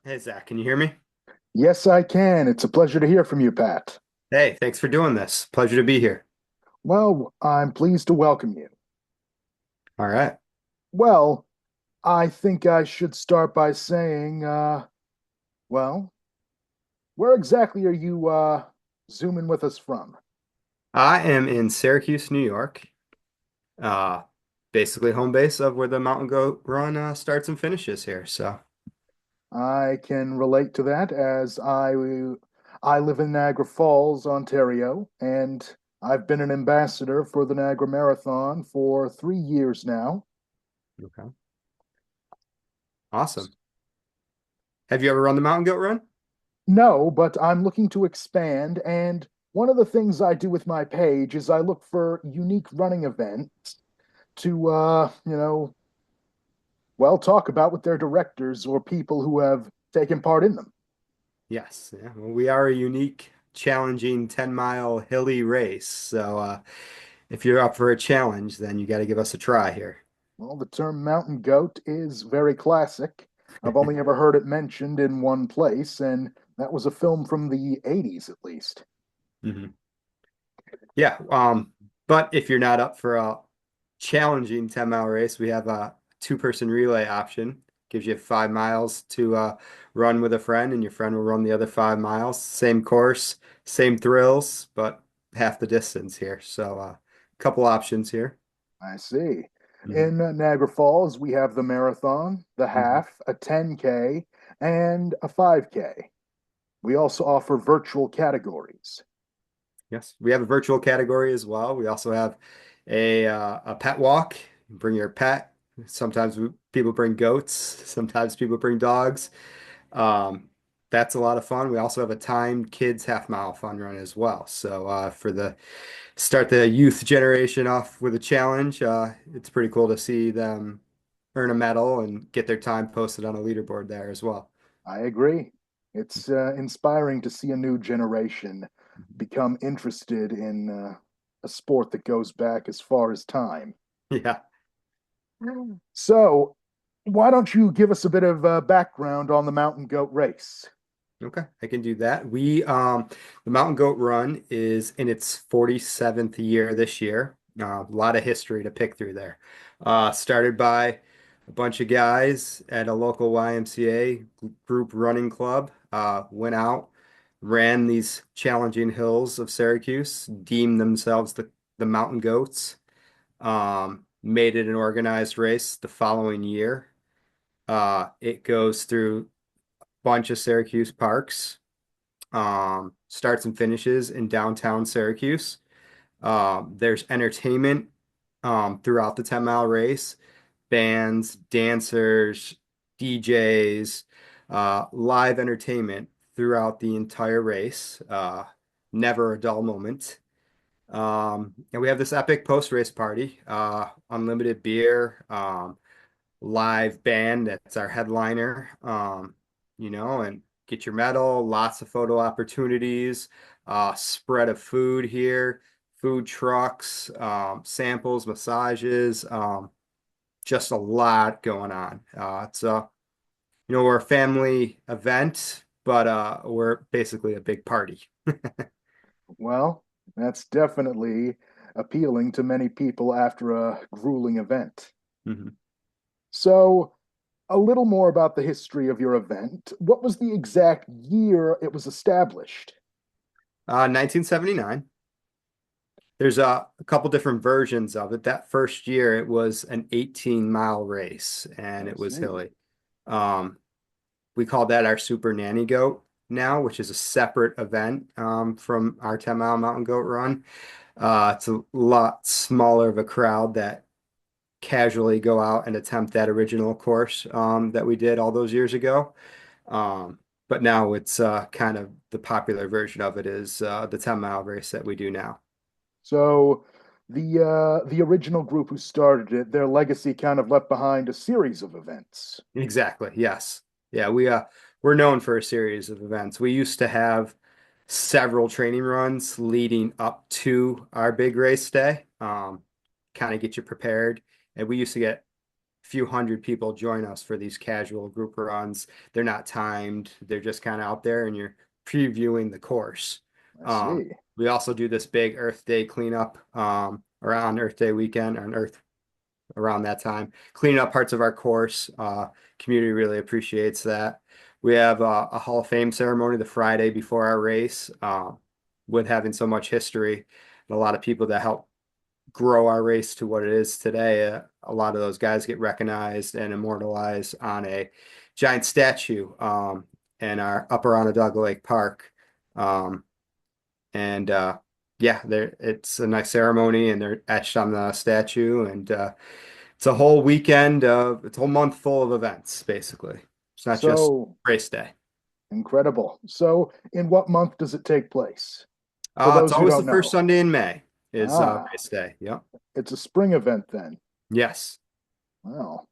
Hey Zach, can you hear me? Yes, I can. It's a pleasure to hear from you, Pat. Hey, thanks for doing this. Pleasure to be here. Well, I'm pleased to welcome you. All right. Well, I think I should start by saying, well, where exactly are you zooming with us from? I am in Syracuse, New York. Uh, Basically home base of where the Mountain Goat Run starts and finishes here. So, I can relate to that as I live in Niagara Falls, Ontario, and I've been an ambassador for the Niagara Marathon for 3 years now. okay. Awesome. Have you ever run the Mountain Goat Run? No, but I'm looking to expand. And one of the things I do with my page is I look for unique running events to, well, talk about with their directors or people who have taken part in them. Yes. Yeah. Well, we are a unique, challenging 10-mile hilly race. So, if you're up for a challenge, then you got to give us a try here. Well, the term mountain goat is very classic. I've only ever heard it mentioned in one place, and that was a film from the 80s at least. Mhm. Yeah. But if you're not up for a challenging 10-mile race, we have a two-person relay option. Gives you 5 miles to run with a friend, and your friend will run the other 5 miles. Same course, same thrills, but half the distance here. So, couple options here. I see. Hmm. In Niagara Falls, we have the marathon, the Hmm. half, a 10K, and a 5K. We also offer virtual categories. Yes, we have a virtual category as well. We also have a pet walk. Bring your pet. Sometimes people bring goats. Sometimes people bring dogs. Um, that's a lot of fun. We also have a timed kids half mile fun run as well. So for the start the youth generation off with a challenge, it's pretty cool to see them earn a medal and get their time posted on a leaderboard there as well. I agree. It's inspiring to see a new generation become interested in a sport that goes back as far as time. Yeah. So, why don't you give us a bit of background on the Mountain Goat race? Okay, I can do that. The Mountain Goat Run is in its 47th year this year. A lot of history to pick through there. Started by a bunch of guys at a local YMCA group running club. Went out, ran these challenging hills of Syracuse, deemed themselves the Mountain Goats. Made it an organized race the following year. It goes through a bunch of Syracuse parks, starts and finishes in downtown Syracuse. There's entertainment throughout the 10-mile race, bands, dancers, DJs, live entertainment throughout the entire race. Never a dull moment. And we have this epic post-race party, unlimited beer, live band that's our headliner, and get your medal, lots of photo opportunities, spread of food here, food trucks, samples, massages, just a lot going on. We're a family event, but we're basically a big party. Well, that's definitely appealing to many people after a grueling event. Mhm. So, a little more about the history of your event. What was the exact year it was established? 1979. There's a couple different versions of it. That first year, it was an 18-mile race, and I it was see. hilly. Um, we call that our Super Nanny Goat now, which is a separate event from our 10-mile mountain goat run. It's a lot smaller of a crowd that casually go out and attempt that original course that we did all those years ago. But now it's kind of the popular version of it is the 10-mile race that we do now. So, the original group who started it, their legacy kind of left behind a series of events. Exactly. Yes. Yeah, we're known for a series of events. We used to have several training runs leading up to our big race day. Kind of get you prepared. And we used to get few hundred people join us for these casual group runs. They're not timed. They're just kind of out there and you're previewing the course. I Um, see. we also do this big Earth Day cleanup around Earth Day weekend on Earth around that time, cleaning up parts of our course. Community really appreciates that. We have a Hall of Fame ceremony the Friday before our race. With having so much history and a lot of people that help grow our race to what it is today, a lot of those guys get recognized and immortalized on a giant statue in our Upper Onondaga Lake Park. Um, and yeah, it's a nice ceremony and they're etched on the statue. And it's a whole weekend of, it's a whole month full of events, basically. It's not just So race day. incredible. So, in what month does it take place? For It's those who always the don't first know. Sunday in May is Ah, race day. Yep. it's a spring event then. Yes. Well,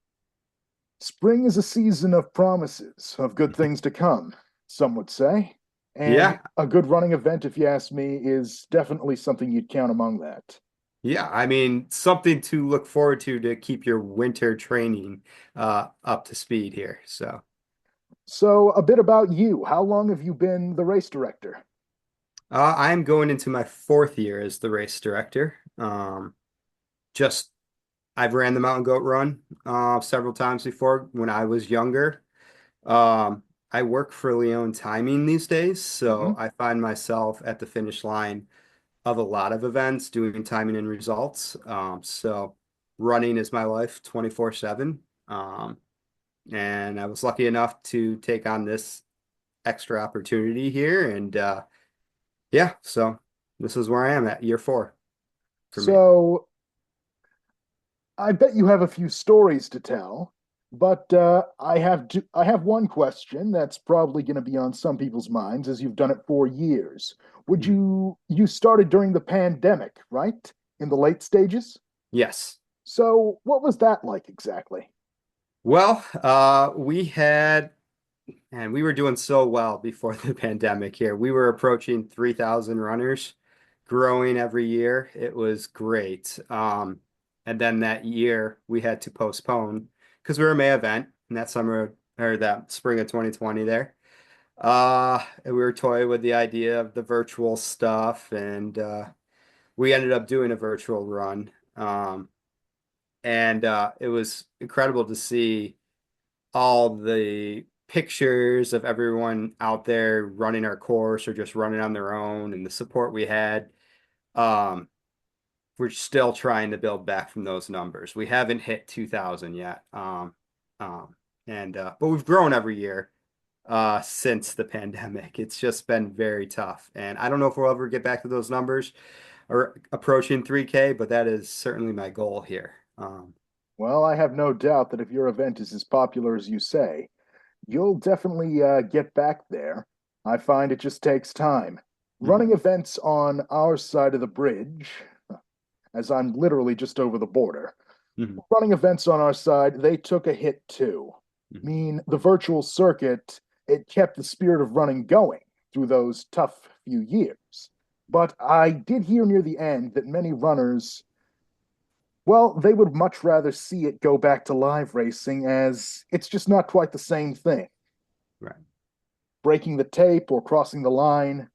spring is a season of promises, of good things to come, some would say. And Yeah. a good running event, if you ask me, is definitely something you'd count among that. Yeah. I mean, something to look forward to keep your winter training up to speed here. So So, a bit about you. How long have you been the race director? I'm going into my fourth year as the race director. Just I've ran the Mountain Goat Run several times before when I was younger. Um, I work for Leon Timing these days, so Hmm. I find myself at the finish line of a lot of events doing timing and results. So running is my life 24/7. Um, and I was lucky enough to take on this extra opportunity here. And yeah, so this is where I am at year four for me. So, I bet you have a few stories to tell, but I have one question that's probably going to be on some people's minds as you've done it for years. Would Mhm. you started during the pandemic, right? In the late stages? Yes. So what was that like exactly? Well, we were doing so well before the pandemic here. We were approaching 3,000 runners, growing every year. It was great. And then that year we had to postpone because we were a May event in that summer or that spring of 2020 there. And we were toying with the idea of the virtual stuff, and we ended up doing a virtual run. And it was incredible to see all the pictures of everyone out there running our course or just running on their own and the support we had. Um, we're still trying to build back from those numbers. We haven't hit 2,000 yet. Um, and but we've grown every year since the pandemic. It's just been very tough. And I don't know if we'll ever get back to those numbers or approaching 3K, but that is certainly my goal here. Well, I have no doubt that if your event is as popular as you say, you'll definitely get back there. I find it just takes time. Mhm, Running events on our side of the bridge, as I'm literally just over the border, mhm, running events on our side, they took a hit too. I mhm. mean, the virtual circuit, it kept the spirit of running going through those tough few years. But I did hear near the end that many runners, well, they would much rather see it go back to live racing as it's just not quite the same thing. Right. Breaking the tape or crossing the line,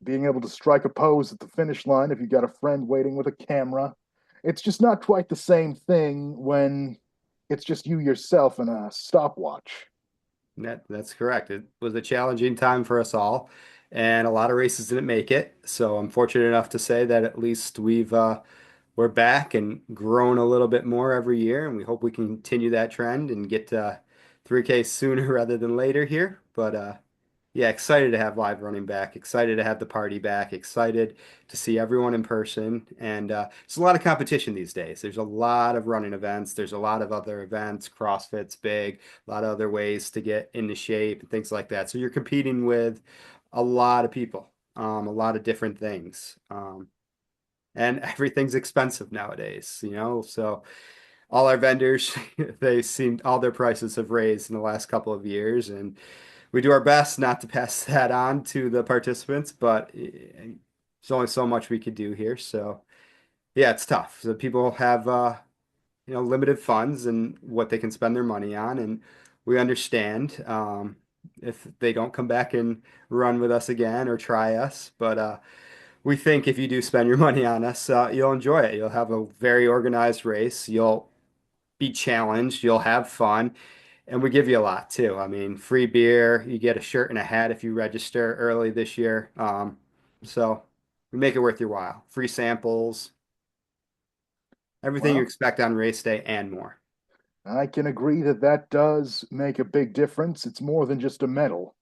being able to strike a pose at the finish line if you've got a friend waiting with a camera. It's just not quite the same thing when it's just you yourself and a stopwatch. That's correct. It was a challenging time for us all, and a lot of races didn't make it. So I'm fortunate enough to say that at least we're back and grown a little bit more every year, and we hope we can continue that trend and get to 3K sooner rather than later here. But yeah, excited to have live running back, excited to have the party back, excited to see everyone in person. And it's a lot of competition these days. There's a lot of running events. There's a lot of other events. CrossFit's big, a lot of other ways to get into shape and things like that. So you're competing with a lot of people, a lot of different things. And everything's expensive nowadays, you know? So all our vendors, they seem all their prices have raised in the last couple of years. And we do our best not to pass that on to the participants, but there's only so much we could do here. So yeah, it's tough. So people have limited funds and what they can spend their money on. And we understand if they don't come back and run with us again or try us. But we think if you do spend your money on us, you'll enjoy it. You'll have a very organized race. You'll be challenged. You'll have fun. And we give you a lot too. I mean, free beer. You get a shirt and a hat if you register early this year. So we make it worth your while. Free samples, everything you Well, expect on race day and more. I can agree that that does make a big difference. It's more than just a medal.